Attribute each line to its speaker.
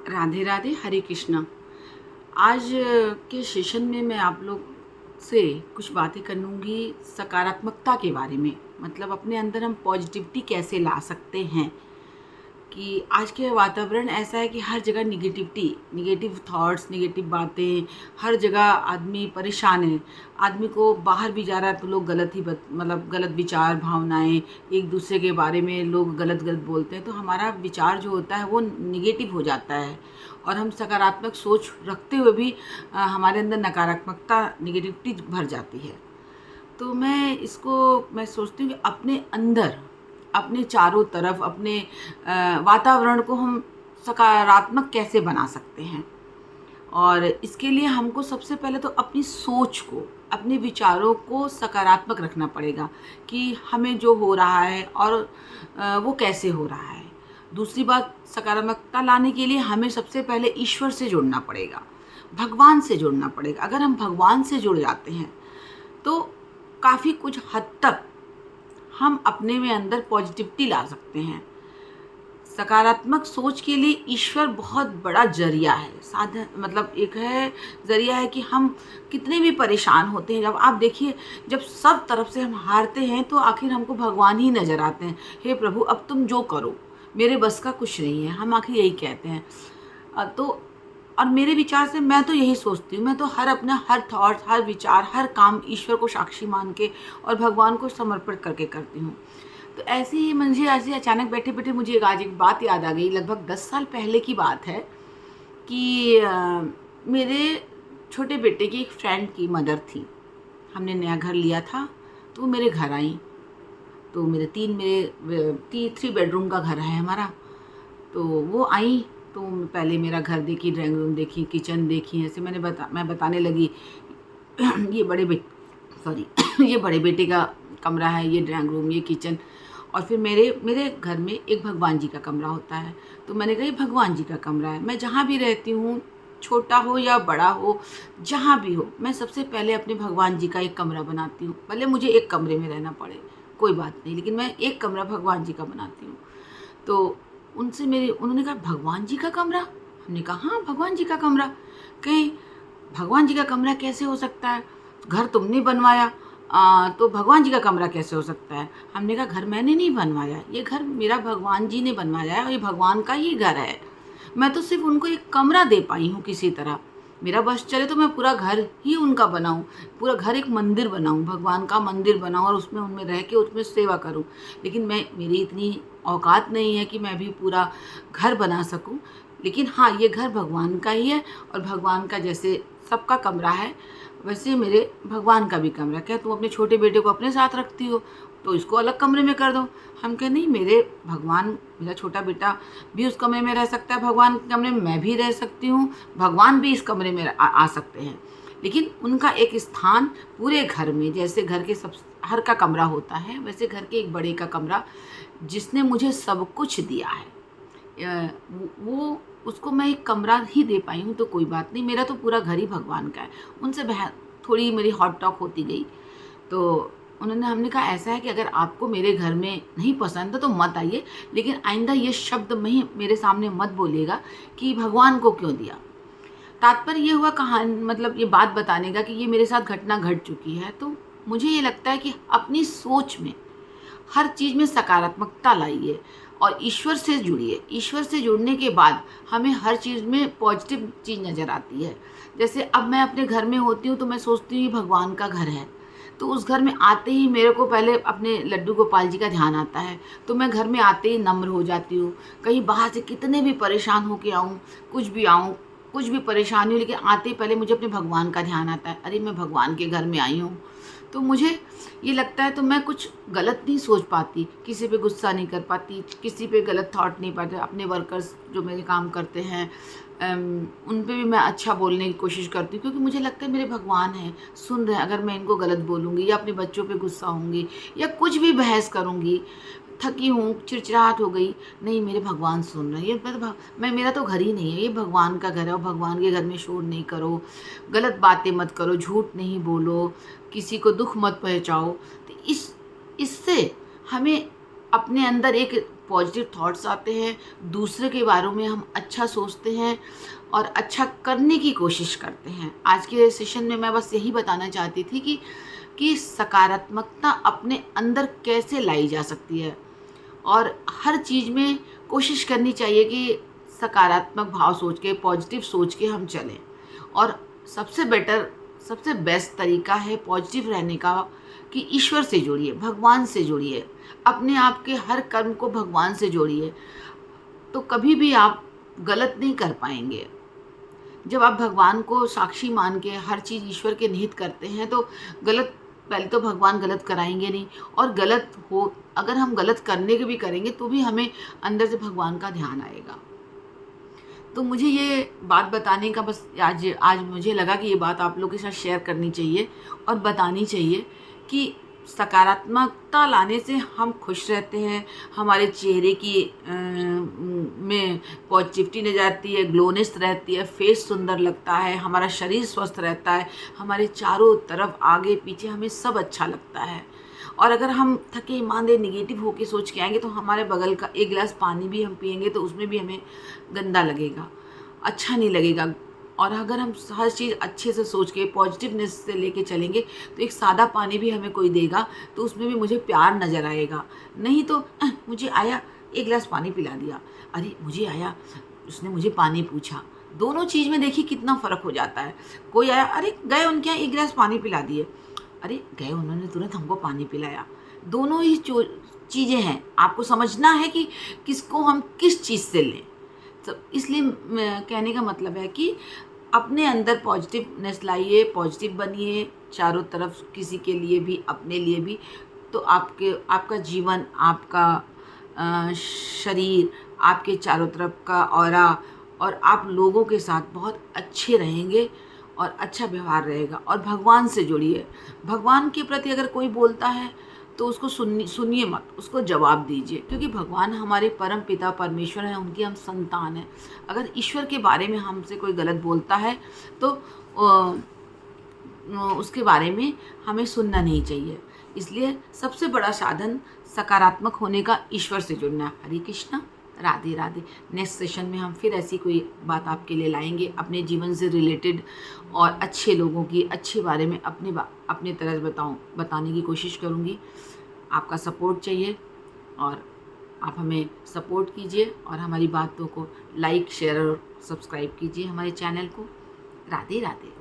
Speaker 1: राधे राधे, हरे कृष्णा। आज के सेशन में मैं आप लोग से कुछ बातें करूँगी सकारात्मकता के बारे में। मतलब अपने अंदर हम पॉजिटिविटी कैसे ला सकते हैं कि आज के वातावरण ऐसा है कि हर जगह निगेटिविटी, निगेटिव थॉट्स, निगेटिव बातें, हर जगह आदमी परेशान है। आदमी को बाहर भी जा रहा है तो लोग गलत ही मतलब गलत विचार, भावनाएं, एक दूसरे के बारे में लोग गलत गलत बोलते हैं, तो हमारा विचार जो होता है वो निगेटिव हो जाता है और हम सकारात्मक सोच रखते हुए भी हमारे अंदर नकारात्मकता, निगेटिविटी भर जाती है। तो मैं सोचती हूँ कि अपने अंदर, अपने चारों तरफ, अपने वातावरण को हम सकारात्मक कैसे बना सकते हैं। और इसके लिए हमको सबसे पहले तो अपनी सोच को, अपने विचारों को सकारात्मक रखना पड़ेगा कि हमें जो हो रहा है और वो कैसे हो रहा है। दूसरी बात, सकारात्मकता लाने के लिए हमें सबसे पहले ईश्वर से जुड़ना पड़ेगा, भगवान से जुड़ना पड़ेगा। अगर हम भगवान से जुड़ जाते हैं तो काफ़ी कुछ हद तक हम अपने में अंदर पॉजिटिविटी ला सकते हैं। सकारात्मक सोच के लिए ईश्वर बहुत बड़ा जरिया है, साधन, मतलब एक है जरिया है कि हम कितने भी परेशान होते हैं, जब आप देखिए, जब सब तरफ से हम हारते हैं तो आखिर हमको भगवान ही नज़र आते हैं। हे प्रभु, अब तुम जो करो, मेरे बस का कुछ नहीं है, हम आखिर यही कहते हैं। तो और मेरे विचार से मैं तो यही सोचती हूँ, मैं तो अपना हर थॉट, हर विचार, हर काम ईश्वर को साक्षी मान के और भगवान को समर्पित करके करती हूँ। तो ऐसे अचानक बैठे बैठे मुझे आज एक बात याद आ गई। लगभग 10 साल पहले की बात है कि मेरे छोटे बेटे की एक फ्रेंड की मदर थी। हमने नया घर लिया था तो वो मेरे घर आई। तो मेरे 3 बेडरूम का घर है हमारा। तो वो आई तो पहले मेरा घर देखी, ड्राइंग रूम देखी, किचन देखी। ऐसे मैं बताने लगी ये ये बड़े बेटे का कमरा है, ये ड्राइंग रूम, ये किचन। और फिर मेरे घर में एक भगवान जी का कमरा होता है। तो मैंने कहा ये भगवान जी का कमरा है। मैं जहाँ भी रहती हूँ, छोटा हो या बड़ा हो, जहाँ भी हो, मैं सबसे पहले अपने भगवान जी का एक कमरा बनाती हूँ। भले मुझे एक कमरे में रहना पड़े, कोई बात नहीं, लेकिन मैं एक कमरा भगवान जी का बनाती हूँ। तो उन्होंने कहा भगवान जी का कमरा? हमने कहा हाँ, भगवान जी का कमरा। कहीं भगवान जी का कमरा कैसे हो सकता है? घर तुमने बनवाया, तो भगवान जी का कमरा कैसे हो सकता है? हमने कहा घर मैंने नहीं बनवाया, ये घर मेरा भगवान जी ने बनवाया है और ये भगवान का ही घर है। मैं तो सिर्फ उनको एक कमरा दे पाई हूँ किसी तरह। मेरा बस चले तो मैं पूरा घर ही उनका बनाऊँ, पूरा घर एक मंदिर बनाऊँ, भगवान का मंदिर बनाऊँ और उनमें रह के उसमें सेवा करूँ। लेकिन मेरी इतनी औकात नहीं है कि मैं भी पूरा घर बना सकूँ। लेकिन हाँ, ये घर भगवान का ही है और भगवान का जैसे सबका कमरा है, वैसे मेरे भगवान का भी कमरा। क्या तुम अपने छोटे बेटे को अपने साथ रखती हो तो इसको अलग कमरे में कर दो? हम कहे नहीं, मेरा छोटा बेटा भी उस कमरे में रह सकता है, भगवान के कमरे में मैं भी रह सकती हूँ, भगवान भी इस कमरे में आ सकते हैं। लेकिन उनका एक स्थान पूरे घर में, जैसे घर के हर का कमरा होता है, वैसे घर के एक बड़े का कमरा जिसने मुझे सब कुछ दिया है, वो उसको मैं एक कमरा ही दे पाई हूँ। तो कोई बात नहीं, मेरा तो पूरा घर ही भगवान का है। उनसे थोड़ी मेरी हॉट टॉक होती गई। तो हमने कहा ऐसा है कि अगर आपको मेरे घर में नहीं पसंद है तो मत आइए, लेकिन आइंदा ये शब्द मेरे सामने मत बोलिएगा कि भगवान को क्यों दिया। तात्पर्य ये हुआ कहानी, मतलब ये बात बताने का कि ये मेरे साथ घटना घट चुकी है। तो मुझे ये लगता है कि अपनी सोच में, हर चीज़ में सकारात्मकता लाइए और ईश्वर से जुड़िए। ईश्वर से जुड़ने के बाद हमें हर चीज़ में पॉजिटिव चीज़ नज़र आती है। जैसे अब मैं अपने घर में होती हूँ तो मैं सोचती हूँ ये भगवान का घर है, तो उस घर में आते ही मेरे को पहले अपने लड्डू गोपाल जी का ध्यान आता है। तो मैं घर में आते ही नम्र हो जाती हूँ। कहीं बाहर से कितने भी परेशान हो के आऊँ, कुछ भी परेशानी हो, लेकिन आते ही पहले मुझे अपने भगवान का ध्यान आता है। अरे मैं भगवान के घर में आई हूँ। तो मुझे ये लगता है, तो मैं कुछ गलत नहीं सोच पाती, किसी पे गुस्सा नहीं कर पाती, किसी पे गलत थॉट नहीं पाते। अपने वर्कर्स जो मेरे काम करते हैं उन पे भी मैं अच्छा बोलने की कोशिश करती हूँ, क्योंकि मुझे लगता है मेरे भगवान हैं, सुन रहे हैं। अगर मैं इनको गलत बोलूँगी या अपने बच्चों पे गुस्सा होंगी या कुछ भी बहस करूँगी, थकी हूँ, चिड़चिड़ाहट हो गई, नहीं, मेरे भगवान सुन रहे हैं। ये मेरा तो घर ही नहीं है, ये भगवान का घर है और भगवान के घर में शोर नहीं करो, गलत बातें मत करो, झूठ नहीं बोलो, किसी को दुख मत पहुँचाओ। तो इससे हमें अपने अंदर एक पॉजिटिव थॉट्स आते हैं, दूसरे के बारे में हम अच्छा सोचते हैं और अच्छा करने की कोशिश करते हैं। आज के सेशन में मैं बस यही बताना चाहती थी कि सकारात्मकता अपने अंदर कैसे लाई जा सकती है, और हर चीज़ में कोशिश करनी चाहिए कि सकारात्मक भाव सोच के, पॉजिटिव सोच के हम चलें। और सबसे बेटर, सबसे बेस्ट तरीका है पॉजिटिव रहने का कि ईश्वर से जुड़िए, भगवान से जुड़िए, अपने आप के हर कर्म को भगवान से जोड़िए, तो कभी भी आप गलत नहीं कर पाएंगे। जब आप भगवान को साक्षी मान के हर चीज़ ईश्वर के निहित करते हैं तो गलत, पहले तो भगवान गलत कराएंगे नहीं, और गलत हो, अगर हम गलत करने के भी करेंगे तो भी हमें अंदर से भगवान का ध्यान आएगा। तो मुझे ये बात बताने का बस आज मुझे लगा कि ये बात आप लोगों के साथ शेयर करनी चाहिए और बतानी चाहिए कि सकारात्मकता लाने से हम खुश रहते हैं, हमारे चेहरे की में पॉजिटिविटी नजर आती है, ग्लोनेस रहती है, फेस सुंदर लगता है, हमारा शरीर स्वस्थ रहता है, हमारे चारों तरफ आगे पीछे हमें सब अच्छा लगता है। और अगर हम थके मांदे निगेटिव होके सोच के आएंगे तो हमारे बगल का एक गिलास पानी भी हम पिएंगे तो उसमें भी हमें गंदा लगेगा, अच्छा नहीं लगेगा। और अगर हम हर चीज़ अच्छे से सोच के पॉजिटिवनेस से लेके चलेंगे तो एक सादा पानी भी हमें कोई देगा तो उसमें भी मुझे प्यार नज़र आएगा। नहीं तो मुझे आया, एक गिलास पानी पिला दिया, अरे मुझे आया, उसने मुझे पानी पूछा, दोनों चीज़ में देखिए कितना फ़र्क हो जाता है। कोई आया, अरे गए उनके यहाँ एक गिलास पानी पिला दिए, अरे गए उन्होंने तुरंत हमको पानी पिलाया। दोनों ही चीज़ें हैं, आपको समझना है कि किसको हम किस चीज़ से लें। तो इसलिए कहने का मतलब है कि अपने अंदर पॉजिटिवनेस लाइए, पॉजिटिव बनिए, चारों तरफ किसी के लिए भी, अपने लिए भी, तो आपका जीवन, आपका शरीर, आपके चारों तरफ का ऑरा, और आप लोगों के साथ बहुत अच्छे रहेंगे और अच्छा व्यवहार रहेगा। और भगवान से जुड़िए, भगवान के प्रति अगर कोई बोलता है तो उसको सुनिए मत, उसको जवाब दीजिए, क्योंकि भगवान हमारे परम पिता परमेश्वर हैं, उनकी हम संतान हैं। अगर ईश्वर के बारे में हमसे कोई गलत बोलता है तो उसके बारे में हमें सुनना नहीं चाहिए। इसलिए सबसे बड़ा साधन सकारात्मक होने का ईश्वर से जुड़ना। हरे कृष्णा, राधे राधे। नेक्स्ट सेशन में हम फिर ऐसी कोई बात आपके लिए लाएंगे, अपने जीवन से रिलेटेड और अच्छे लोगों की अच्छे बारे में अपने तरह बताने की कोशिश करूँगी। आपका सपोर्ट चाहिए और आप हमें सपोर्ट कीजिए और हमारी बातों को लाइक, शेयर और सब्सक्राइब कीजिए हमारे चैनल को। राधे राधे।